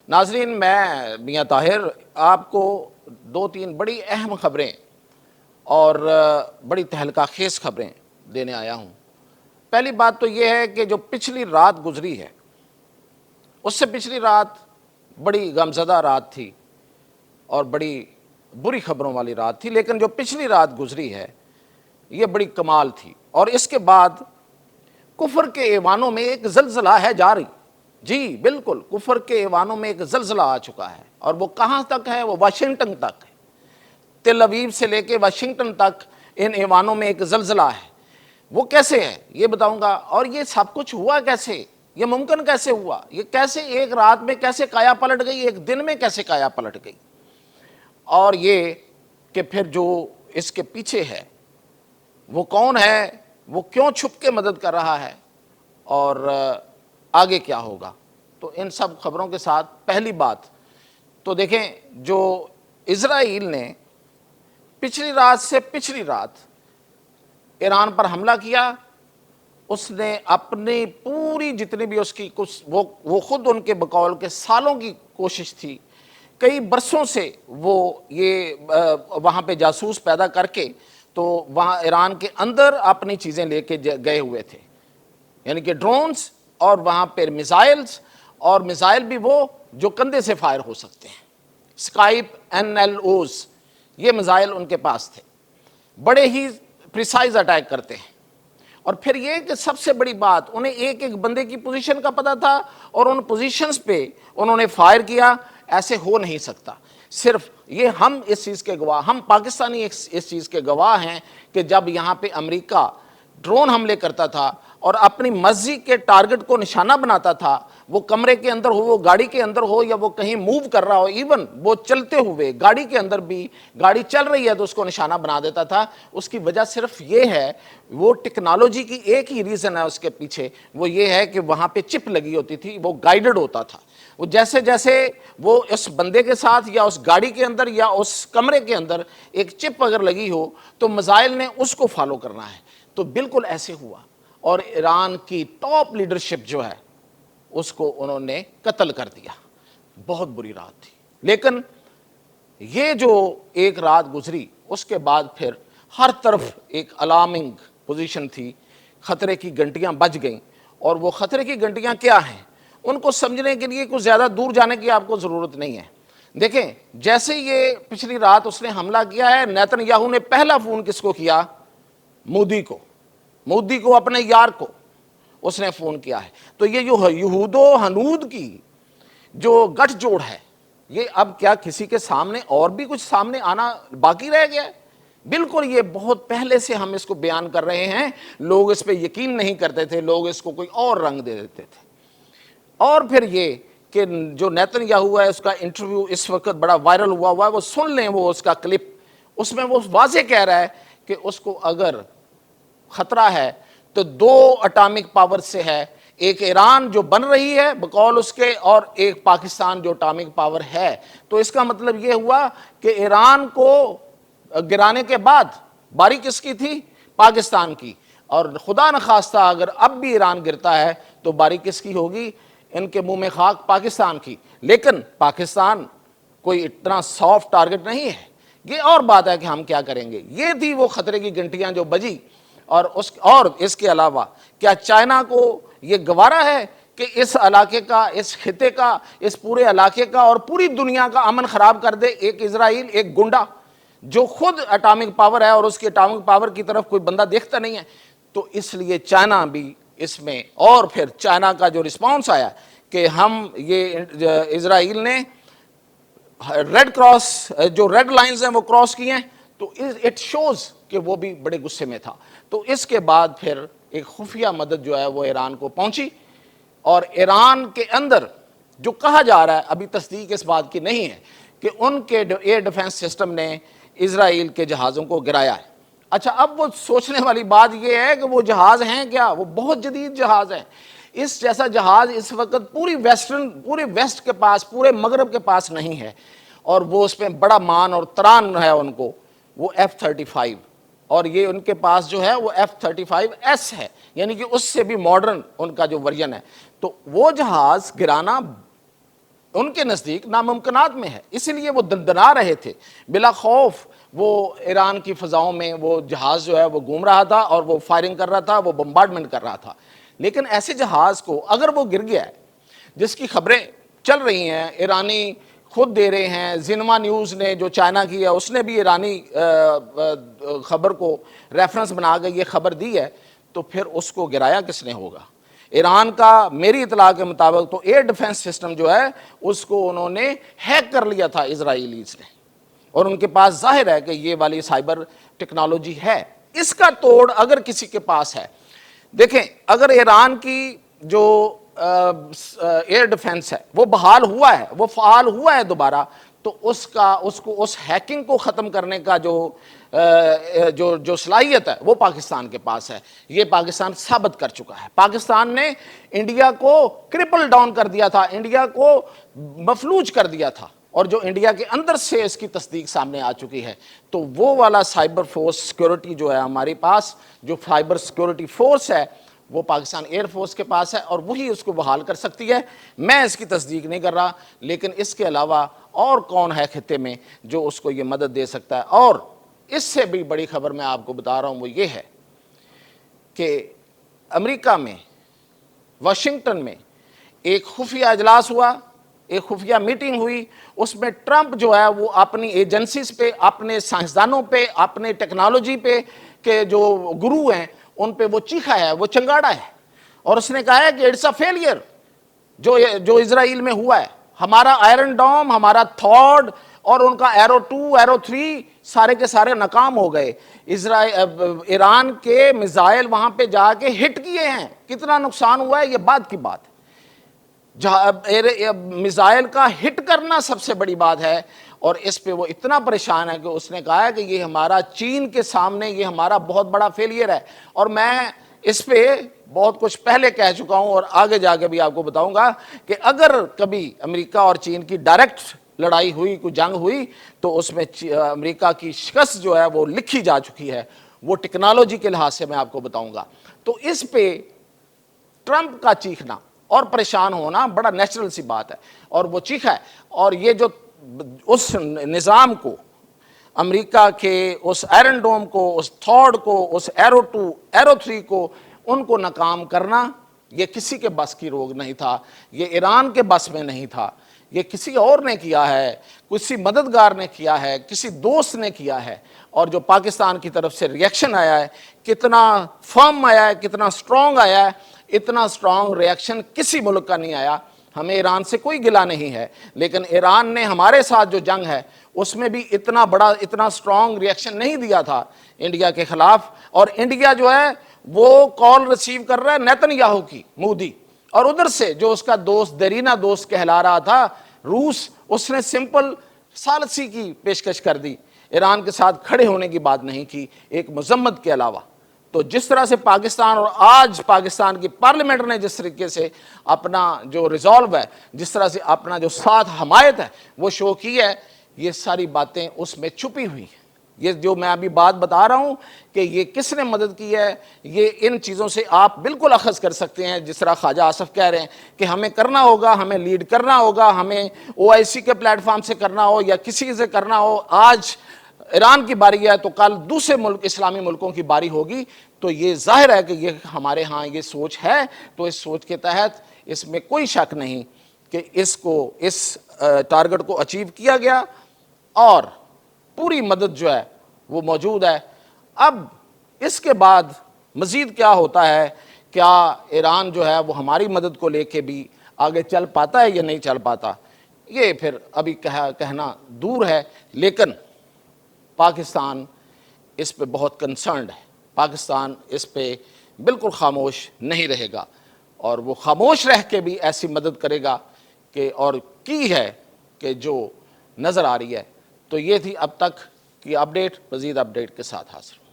ناظرین، میں میاں طاہر آپ کو دو تین بڑی اہم خبریں اور بڑی تہلکہ خیز خبریں دینے آیا ہوں۔ پہلی بات تو یہ ہے کہ جو پچھلی رات گزری ہے، اس سے پچھلی رات بڑی غمزدہ رات تھی اور بڑی بری خبروں والی رات تھی، لیکن جو پچھلی رات گزری ہے یہ بڑی کمال تھی۔ اور اس کے بعد کفر کے ایوانوں میں ایک زلزلہ ہے جاری۔ جی بالکل، کفر کے ایوانوں میں ایک زلزلہ آ چکا ہے، اور وہ کہاں تک ہے؟ وہ واشنگٹن تک ہے۔ تل ابیب سے لے کے واشنگٹن تک ان ایوانوں میں ایک زلزلہ ہے۔ وہ کیسے ہے یہ بتاؤں گا، اور یہ سب کچھ ہوا کیسے، یہ ممکن کیسے ہوا، یہ کیسے ایک رات میں کیسے کایا پلٹ گئی، ایک دن میں کیسے کایا پلٹ گئی، اور یہ کہ پھر جو اس کے پیچھے ہے وہ کون ہے، وہ کیوں چھپ کے مدد کر رہا ہے، اور آگے کیا ہوگا۔ تو ان سب خبروں کے ساتھ پہلی بات تو دیکھیں، جو اسرائیل نے پچھلی رات سے پچھلی رات ایران پر حملہ کیا، اس نے اپنی پوری جتنی بھی اس کی کچھ وہ خود ان کے بقول کے سالوں کی کوشش تھی، کئی برسوں سے وہ یہ وہاں پہ جاسوس پیدا کر کے تو وہاں ایران کے اندر اپنی چیزیں لے کے گئے ہوئے تھے، یعنی کہ ڈرونز اور وہاں پہ میزائلز، اور میزائل بھی وہ جو کندھے سے فائر ہو سکتے ہیں، اسکائپ NLOs، یہ میزائل ان کے پاس تھے، بڑے ہی پریسائز اٹیک کرتے ہیں۔ اور پھر یہ کہ سب سے بڑی بات، انہیں ایک ایک بندے کی پوزیشن کا پتہ تھا، اور ان پوزیشنز پہ انہوں نے فائر کیا۔ ایسے ہو نہیں سکتا، صرف یہ ہم اس چیز کے گواہ، ہم پاکستانی اس چیز کے گواہ ہیں کہ جب یہاں پہ امریکہ ڈرون حملے کرتا تھا اور اپنی مرضی کے ٹارگٹ کو نشانہ بناتا تھا، وہ کمرے کے اندر ہو، وہ گاڑی کے اندر ہو، یا وہ کہیں موو کر رہا ہو، ایون وہ چلتے ہوئے گاڑی کے اندر بھی، گاڑی چل رہی ہے تو اس کو نشانہ بنا دیتا تھا۔ اس کی وجہ صرف یہ ہے، وہ ٹیکنالوجی کی ایک ہی ریزن ہے اس کے پیچھے، وہ یہ ہے کہ وہاں پہ چپ لگی ہوتی تھی، وہ گائیڈڈ ہوتا تھا۔ وہ جیسے جیسے وہ اس بندے کے ساتھ یا اس گاڑی کے اندر یا اس کمرے کے اندر ایک چپ اگر لگی ہو تو میزائل نے اس کو فالو کرنا ہے۔ تو بالکل ایسے ہوا، اور ایران کی ٹاپ لیڈرشپ جو ہے اس کو انہوں نے قتل کر دیا۔ بہت بری رات تھی، لیکن یہ جو ایک رات گزری اس کے بعد پھر ہر طرف ایک الارمنگ پوزیشن تھی، خطرے کی گھنٹیاں بج گئیں۔ اور وہ خطرے کی گھنٹیاں کیا ہیں، ان کو سمجھنے کے لیے کچھ زیادہ دور جانے کی آپ کو ضرورت نہیں ہے۔ دیکھیں، جیسے یہ پچھلی رات اس نے حملہ کیا ہے، نیتن یاہو نے پہلا فون کس کو کیا؟ مودی کو، اپنے یار کو اس نے فون کیا ہے۔ تو یہ جو یہود و ہنود کی جو گٹھ جوڑ ہے، یہ اب کیا کسی کے سامنے اور بھی کچھ سامنے آنا باقی رہ گیا ہے؟ بالکل، یہ بہت پہلے سے ہم اس کو بیان کر رہے ہیں، لوگ اس پہ یقین نہیں کرتے تھے، لوگ اس کو کوئی اور رنگ دے دیتے تھے۔ اور پھر یہ کہ جو نیتن یاہو ہے، اس کا انٹرویو اس وقت بڑا وائرل ہوا ہے، وہ سن لیں وہ اس کا کلپ، اس میں وہ واضح کہہ رہا ہے کہ اس کو اگر خطرہ ہے تو دو اٹامک پاور سے ہے، ایک ایران جو بن رہی ہے بقول اس کے، اور ایک پاکستان جو اٹامک پاور ہے۔ تو اس کا مطلب یہ ہوا کہ ایران کو گرانے کے بعد باری کس کی تھی؟ پاکستان کی، اور خدا نخواستہ اگر اب بھی ایران گرتا ہے تو باری کس کی ہوگی؟ ان کے منہ میں خاک، پاکستان کی۔ لیکن پاکستان کوئی اتنا سافٹ ٹارگٹ نہیں ہے، یہ اور بات ہے کہ ہم کیا کریں گے۔ یہ تھی وہ خطرے کی گھنٹیاں جو بجی۔ اور اس کے علاوہ کیا چائنا کو یہ گوارا ہے کہ اس علاقے کا، اس خطے کا، اس پورے علاقے کا اور پوری دنیا کا امن خراب کر دے ایک اسرائیل، ایک گنڈا جو خود اٹامک پاور ہے اور اس کی اٹامک پاور کی طرف کوئی بندہ دیکھتا نہیں ہے؟ تو اس لیے چائنا بھی اس میں، اور پھر چائنا کا جو رسپانس آیا کہ ہم یہ اسرائیل نے ریڈ کراس، جو ریڈ لائنز ہیں وہ کراس کی ہیں، تو اٹ شوز کہ وہ بھی بڑے غصے میں تھا۔ تو اس کے بعد پھر ایک خفیہ مدد جو ہے وہ ایران کو پہنچی، اور ایران کے اندر جو کہا جا رہا ہے، ابھی تصدیق اس بات کی نہیں ہے، کہ ان کے ایئر ڈیفنس سسٹم نے اسرائیل کے جہازوں کو گرایا ہے۔ اچھا، اب وہ سوچنے والی بات یہ ہے کہ وہ جہاز ہیں کیا؟ وہ بہت جدید جہاز ہیں۔ اس جیسا جہاز اس وقت پورے ویسٹ کے پاس، پورے مغرب کے پاس نہیں ہے، اور وہ اس پہ بڑا مان اور تران ہے ان کو، وہ F-35، اور یہ ان کے پاس جو ہے وہ F-35S ہے، یعنی کہ اس سے بھی ماڈرن ان کا جو ورژن ہے۔ تو وہ جہاز گرانا ان کے نزدیک ناممکنات میں ہے، اسی لیے وہ دندنا رہے تھے بلا خوف. وہ ایران کی فضاؤں میں وہ جہاز جو ہے وہ گھوم رہا تھا اور وہ فائرنگ کر رہا تھا، وہ بمبارڈمنٹ کر رہا تھا. لیکن ایسے جہاز کو اگر وہ گر گیا ہے، جس کی خبریں چل رہی ہیں، ایرانی خود دے رہے ہیں، زنوا نیوز نے جو چائنا کی ہے اس نے بھی ایرانی خبر کو ریفرنس بنا کے یہ خبر دی ہے، تو پھر اس کو گرایا کس نے ہوگا؟ ایران کا میری اطلاع کے مطابق تو ایئر ڈیفنس سسٹم جو ہے اس کو انہوں نے ہیک کر لیا تھا اسرائیلیز نے، اور ان کے پاس ظاہر ہے کہ یہ والی سائبر ٹیکنالوجی ہے. اس کا توڑ اگر کسی کے پاس ہے، دیکھیں اگر ایران کی جو ایئر ڈیفنس ہے وہ بحال ہوا ہے، وہ فعال ہوا ہے دوبارہ، تو اس ہیکنگ کو ختم کرنے کا جو صلاحیت ہے وہ پاکستان کے پاس ہے. یہ پاکستان ثابت کر چکا ہے. پاکستان نے انڈیا کو کرپل ڈاؤن کر دیا تھا، انڈیا کو مفلوج کر دیا تھا، اور جو انڈیا کے اندر سے اس کی تصدیق سامنے آ چکی ہے. تو وہ والا سائبر فورس سیکورٹی جو ہے ہمارے پاس، جو سائبر سیکورٹی فورس ہے، وہ پاکستان ایئر فورس کے پاس ہے، اور وہی اس کو بحال کر سکتی ہے. میں اس کی تصدیق نہیں کر رہا، لیکن اس کے علاوہ اور کون ہے خطے میں جو اس کو یہ مدد دے سکتا ہے؟ اور اس سے بھی بڑی خبر میں آپ کو بتا رہا ہوں، وہ یہ ہے کہ امریکہ میں واشنگٹن میں ایک خفیہ اجلاس ہوا، ایک خفیہ میٹنگ ہوئی. اس میں ٹرمپ جو ہے وہ اپنی ایجنسیز پہ، اپنے سائنسدانوں پہ، اپنے ٹیکنالوجی پہ کے جو گرو ہیں ان پہ وہ چیخا ہے، وہ چنگاڑا ہے، اور اس نے کہا ہے کہ اٹس اے فیلئر جو اسرائیل میں ہوا ہے. ہمارا آئرن ڈوم، ہمارا تھاڈ اور ان کا ایرو 2 ایرو 3 سارے کے سارے ناکام ہو گئے. ایران کے میزائل وہاں پہ جا کے ہٹ کیے ہیں، کتنا نقصان ہوا ہے یہ بعد کی بات ہے. میزائل کا ہٹ کرنا سب سے بڑی بات ہے، اور اس پہ وہ اتنا پریشان ہے کہ اس نے کہا ہے کہ یہ ہمارا چین کے سامنے یہ ہمارا بہت بڑا فیلئر ہے. اور میں اس پہ بہت کچھ پہلے کہہ چکا ہوں اور آگے جا کے بھی آپ کو بتاؤں گا کہ اگر کبھی امریکہ اور چین کی ڈائریکٹ لڑائی ہوئی، کوئی جنگ ہوئی، تو اس میں امریکہ کی شکست جو ہے وہ لکھی جا چکی ہے، وہ ٹیکنالوجی کے لحاظ سے میں آپ کو بتاؤں گا. تو اس پہ ٹرمپ کا چیخنا اور پریشان ہونا بڑا نیچرل سی بات ہے، اور وہ چیخا ہے. اور یہ جو اس نظام کو، امریکہ کے اس آئرن ڈوم کو، اس تھاڈ کو، اس ایرو 2 ایرو 3 کو، ان کو ناکام کرنا یہ کسی کے بس کی روگ نہیں تھا، یہ ایران کے بس میں نہیں تھا، یہ کسی اور نے کیا ہے، کسی مددگار نے کیا ہے، کسی دوست نے کیا ہے. اور جو پاکستان کی طرف سے ریئیکشن آیا ہے، کتنا فرم آیا ہے، کتنا سٹرونگ آیا ہے. اتنا سٹرونگ ریئیکشن کسی ملک کا نہیں آیا. ہمیں ایران سے کوئی گلہ نہیں ہے، لیکن ایران نے ہمارے ساتھ جو جنگ ہے اس میں بھی اتنا بڑا، اتنا سٹرونگ ریئیکشن نہیں دیا تھا انڈیا کے خلاف. اور انڈیا جو ہے وہ کال ریسیو کر رہا ہے نیتن یاہو کی، مودی، اور ادھر سے جو اس کا دوست، دیرینہ دوست کہلا رہا تھا روس، اس نے سمپل ثالثی کی پیشکش کر دی، ایران کے ساتھ کھڑے ہونے کی بات نہیں کی ایک مذمت کے علاوہ. تو جس طرح سے پاکستان، اور آج پاکستان کی پارلیمنٹ نے جس طریقے سے اپنا جو ریزالو ہے، جس طرح سے اپنا جو ساتھ حمایت ہے وہ شو کی ہے، یہ ساری باتیں اس میں چھپی ہوئی ہیں. یہ جو میں ابھی بات بتا رہا ہوں کہ یہ کس نے مدد کی ہے، یہ ان چیزوں سے آپ بالکل اخذ کر سکتے ہیں. جس طرح خواجہ آصف کہہ رہے ہیں کہ ہمیں کرنا ہوگا، ہمیں لیڈ کرنا ہوگا، ہمیں OIC کے پلیٹ فارم سے کرنا ہو یا کسی سے کرنا ہو. آج ایران کی باری ہے تو کل دوسرے ملک، اسلامی ملکوں کی باری ہوگی. تو یہ ظاہر ہے کہ یہ ہمارے ہاں یہ سوچ ہے. تو اس سوچ کے تحت اس میں کوئی شک نہیں کہ اس ٹارگٹ کو اچیو کیا گیا، اور پوری مدد جو ہے وہ موجود ہے. اب اس کے بعد مزید کیا ہوتا ہے، کیا ایران جو ہے وہ ہماری مدد کو لے کے بھی آگے چل پاتا ہے یا نہیں چل پاتا، یہ پھر ابھی کہنا دور ہے. لیکن پاکستان اس پہ بہت کنسرنڈ ہے. پاکستان اس پہ بالکل خاموش نہیں رہے گا، اور وہ خاموش رہ کے بھی ایسی مدد کرے گا کہ، اور کی ہے کہ جو نظر آ رہی ہے. تو یہ تھی اب تک کی اپڈیٹ. مزید اپڈیٹ کے ساتھ حاضر ہوں.